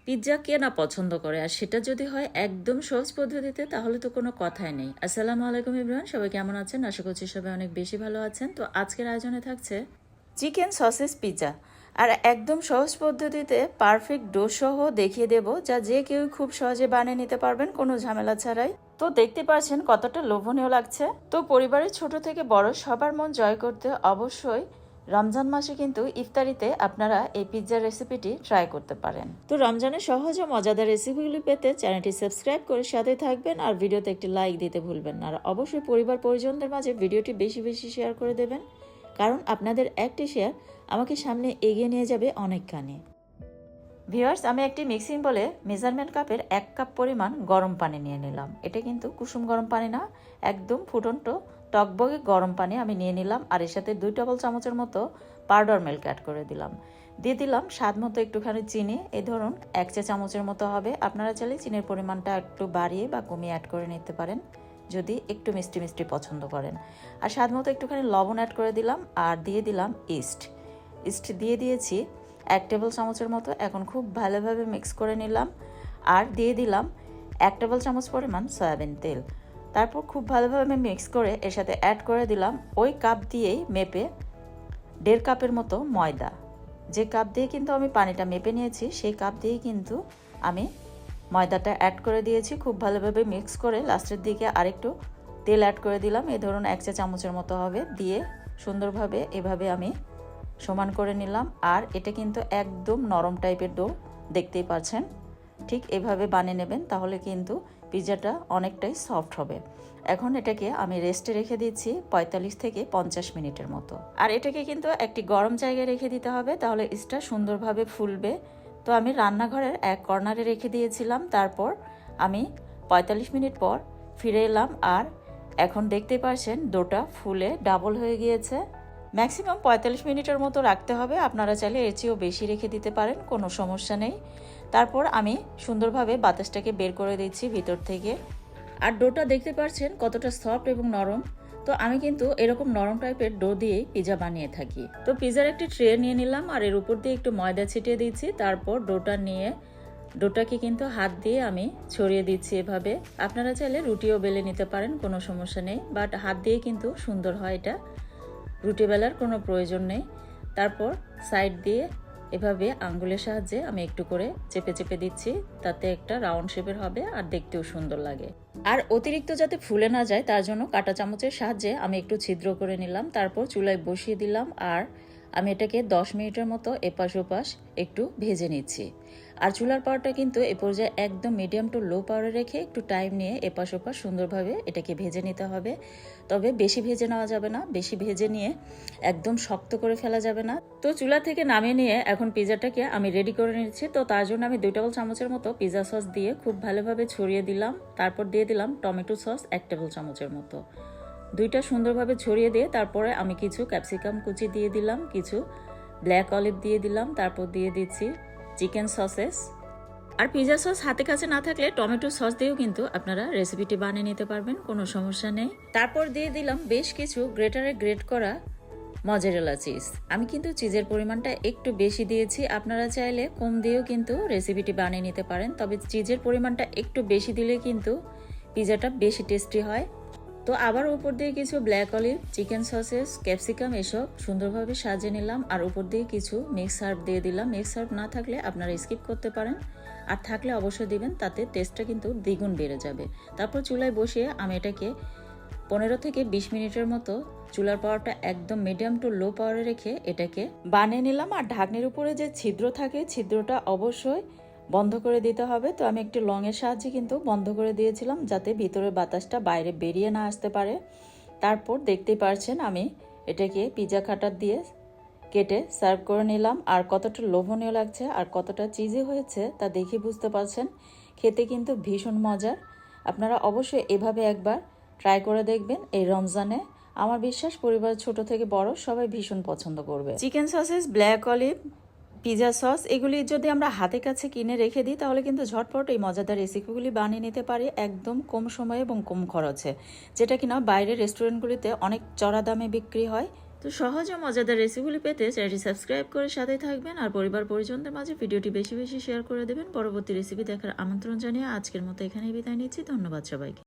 Pizza কে না পছন্দ করে, আর সেটা যদি হয় একদম সহজ পদ্ধতিতে তাহলে তো কোনো কথাই নেই। আসসালামু আলাইকুম এভরিওয়ান, সবাই কেমন আছেন? আশা করছি সবাই অনেক বেশি ভালো আছেন। তো আজকের আয়োজনে থাকছে চিকেন সসেস পিৎজা, আর একদম সহজ পদ্ধতিতে পারফেক্ট ডো সহ দেখিয়ে দেব, যা যে কেউ খুব সহজে বানিয়ে নিতে পারবেন কোনো ঝামেলা ছাড়াই। তো দেখতে পাচ্ছেন কতটা লোভনীয় লাগছে। তো পরিবারের ছোট থেকে বড় সবার মন জয় করতে অবশ্যই রমজান মাসে কিন্তু ইফতারিতে আপনারা এই পিৎজার রেসিপিটি ট্রাই করতে পারেন। তো রমজানের সহজ ও মজাদার রেসিপিগুলি পেতে চ্যানেলটি সাবস্ক্রাইব করে সাথে থাকবেন, আর ভিডিওতে একটি লাইক দিতে ভুলবেন না। আর অবশ্যই পরিবার পরিজনদের মাঝে ভিডিওটি বেশি বেশি শেয়ার করে দেবেন, কারণ আপনাদের একটি শেয়ার আমাকে সামনে এগিয়ে নিয়ে যাবে অনেকখানি। ভিউয়ার্স, আমি একটি মিক্সিং বলে মেজারমেন্ট কাপের 1 কাপ পরিমাণ গরম পানি নিয়ে নিলাম। এটা কিন্তু কুসুম গরম পানি না, একদম ফুটন্ত টকবগে গরম পানি আমি নিয়ে নিলাম। আর এর সাথে 2 টেবিল চামচের মতো পাউডার মিল্ক অ্যাড করে দিলাম। দিয়ে দিলাম স্বাদ মতো একটুখানি চিনি, এই ধরুন 1 চা চামচের মতো হবে। আপনারা চাইলে চিনির পরিমাণটা একটু বাড়িয়ে বা কমিয়ে অ্যাড করে নিতে পারেন যদি একটু মিষ্টি মিষ্টি পছন্দ করেন। আর স্বাদ মতো একটুখানি লবণ অ্যাড করে দিলাম, আর দিয়ে দিলাম ইস্ট দিয়ে দিয়েছি 1 টেবিল চামচের মতো। এখন খুব ভালোভাবে মিক্স করে নিলাম, আর দিয়ে দিলাম 1 টেবিল চামচ পরিমাণ সয়াবিন তেল। তারপর খুব ভালোভাবে মিক্স করে এর সাথে অ্যাড করে দিলাম ওই কাপ দিয়েই মেপে 1.5 কাপের মতো ময়দা। যে কাপ দিয়ে কিন্তু আমি পানিটা মেপে নিয়েছি সেই কাপ দিয়েই কিন্তু আমি ময়দাটা অ্যাড করে দিয়েছি। খুব ভালোভাবে মিক্স করে লাস্টের দিকে আরেকটু তেল অ্যাড করে দিলাম, এই ধরুন 1 চা চামচের মতো হবে। দিয়ে সুন্দরভাবে এভাবে আমি সমান করে নিলাম। আর এটা কিন্তু একদম নরম টাইপের ডো, দেখতেই পাচ্ছেন। ঠিক এভাবে বানিয়ে নেবেন, তাহলে কিন্তু পিৎজাটা অনেকটাই সফট হবে। এখন এটাকে আমি রেস্টে রেখে দিচ্ছি 45 থেকে 50 মিনিটের মতো। আর এটাকে কিন্তু একটি গরম জায়গায় রেখে দিতে হবে, তাহলে ইস্টটা সুন্দরভাবে ফুলবে। তো আমি রান্নাঘরের এক কর্নারে রেখে দিয়েছিলাম। তারপর আমি 45 মিনিট পর ফিরে এলাম, আর এখন দেখতেই পাচ্ছেন ডোটা ফুলে ডাবল হয়ে গিয়েছে। ম্যাক্সিমাম 45 মিনিটের মতো রাখতে হবে, আপনারা চাইলে এর চেয়েও বেশি রেখে দিতে পারেন, কোনো সমস্যা নেই। তারপর আমি সুন্দরভাবে বাতাসটাকে বের করে দিচ্ছি ভিতর থেকে। আর ডোটা দেখতে পাচ্ছেন কতটা সফট এবং নরম। তো আমি কিন্তু এরকম নরম টাইপের ডো দিয়েই পিৎজা বানিয়ে থাকি। তো পিৎজার একটি ট্রে নিয়ে নিলাম, আর এর উপর দিয়ে একটু ময়দা ছিটিয়ে দিচ্ছি। তারপর ডোটাকে কিন্তু হাত দিয়ে আমি ছড়িয়ে দিচ্ছি এভাবে। আপনারা চাইলে রুটিও বেলে নিতে পারেন, কোনো সমস্যা নেই, বাট হাত দিয়ে কিন্তু সুন্দর হয় এটা, রুটি বেলার কোনো প্রয়োজন নেই। তারপর সাইড দিয়ে এভাবে আঙ্গুলের সাহায্যে আমি একটু করে চেপে চেপে দিচ্ছি, তাতে একটা রাউন্ড শেপের হবে আর দেখতেও সুন্দর লাগে। আর অতিরিক্ত যাতে ফুলে না যায় তার জন্য কাঁটা চামচের সাহায্যে আমি একটু ছিদ্র করে নিলাম। তারপর চুলায় বসিয়ে দিলাম, আর আমি এটাকে 10 মিনিটের মতো এপাশ ওপাশ একটু ভেজে নিচ্ছি। আর চুলার পাওয়ারটা কিন্তু এ পর্যায়ে একদম মিডিয়াম টু লো পাওয়ারে রেখে একটু টাইম নিয়ে এপাশ ওপাশ সুন্দরভাবে এটাকে ভেজে নিতে হবে। তবে বেশি ভেজে নেওয়া যাবে না, বেশি ভেজে নিয়ে একদম শক্ত করে ফেলা যাবে না। তো চুলা থেকে নামিয়ে নিয়ে এখন পিৎজাটাকে আমি রেডি করে নিচ্ছি। তো তার জন্য আমি 2 টেবিল চামচের মতো পিৎজা সস দিয়ে খুব ভালোভাবে ছড়িয়ে দিলাম। তারপর দিয়ে দিলাম টমেটো সস 1 টেবিল চামচের মতো। দুইটা সুন্দরভাবে ছড়িয়ে দিয়ে তারপরে আমি কিছু ক্যাপসিকাম কুচি দিয়ে দিলাম, কিছু ব্ল্যাক অলিভ দিয়ে দিলাম, তারপর দিয়ে দিচ্ছি চিকেন সসেস। আর পিৎজা সস হাতে কাছে না থাকলে টমেটো সস দিয়েও কিন্তু আপনারা রেসিপিটি বানিয়ে নিতে পারবেন, কোনো সমস্যা নেই। তারপর দিয়ে দিলাম বেশ কিছু গ্রেটারে গ্রেট করা মজারেলা চিজ। আমি কিন্তু চিজের পরিমাণটা একটু বেশি দিয়েছি, আপনারা চাইলে কম দিয়েও কিন্তু রেসিপিটি বানিয়ে নিতে পারেন, তবে চিজের পরিমাণটা একটু বেশি দিলে কিন্তু পিৎজাটা বেশি টেস্টি হয়। তো আবার উপর দিয়ে কিছু black olive, chicken sausages, capsicum এসব সুন্দরভাবে সাজিয়ে নিলাম। আর উপর দিয়ে কিছু মিক্স হার্ব দিয়ে দিলাম। মিক্স হার্ব না থাকলে আপনারা স্কিপ করতে পারেন, আর থাকলে অবশ্যই দিবেন, তাতে টেস্টটা কিন্তু দ্বিগুণ বেড়ে যাবে। তারপর চুলায় বসিয়ে আমি এটাকে 15 থেকে 20 মিনিটের মতো চুলার পাওয়ারটা একদম মিডিয়াম টু লো পাওয়ারে রেখে এটাকে বানিয়ে নিলাম। আর ঢাকনির উপরে যে ছিদ্র থাকে ছিদ্রটা অবশ্যই বন্ধ করে দিতে হবে। তো আমি একটি লংয়ের সাহায্যে কিন্তু বন্ধ করে দিয়েছিলাম, যাতে ভিতরের বাতাসটা বাইরে বেরিয়ে না আসতে পারে। তারপর দেখতেই পারছেন আমি এটাকে পিৎজা কাটার দিয়ে কেটে সার্ভ করে নিলাম। আর কতটা লোভনীয় লাগছে আর কতটা চিজি হয়েছে তা দেখে বুঝতে পারছেন। খেতে কিন্তু ভীষণ মজার, আপনারা অবশ্যই এভাবে একবার ট্রাই করে দেখবেন এই রমজানে। আমার বিশ্বাস পরিবার ছোট থেকে বড় সবাই ভীষণ পছন্দ করবে। Chicken sausages, black olive, pizza sauce এগুলি যদি আমরা হাতে কাছে কিনে রেখে দিই তাহলে কিন্তু ঝটপট এই মজাদার রেসিপিগুলি বানিয়ে নিতে পারি একদম কম সময়ে এবং কম খরচে, যেটা কিনা বাইরের রেস্টুরেন্টগুলিতে অনেক চড়া দামে বিক্রি হয়। তো সহজ ও মজাদার রেসিপিগুলি পেতে চ্যানেলটি সাবস্ক্রাইব করে সাথেই থাকবেন আর পরিবার পরিজনদের মাঝে ভিডিওটি বেশি বেশি শেয়ার করে দেবেন। পরবর্তী রেসিপি দেখার আমন্ত্রণ জানিয়ে আজকের মতো এখানেই বিদায় নিচ্ছি। ধন্যবাদ সবাইকে।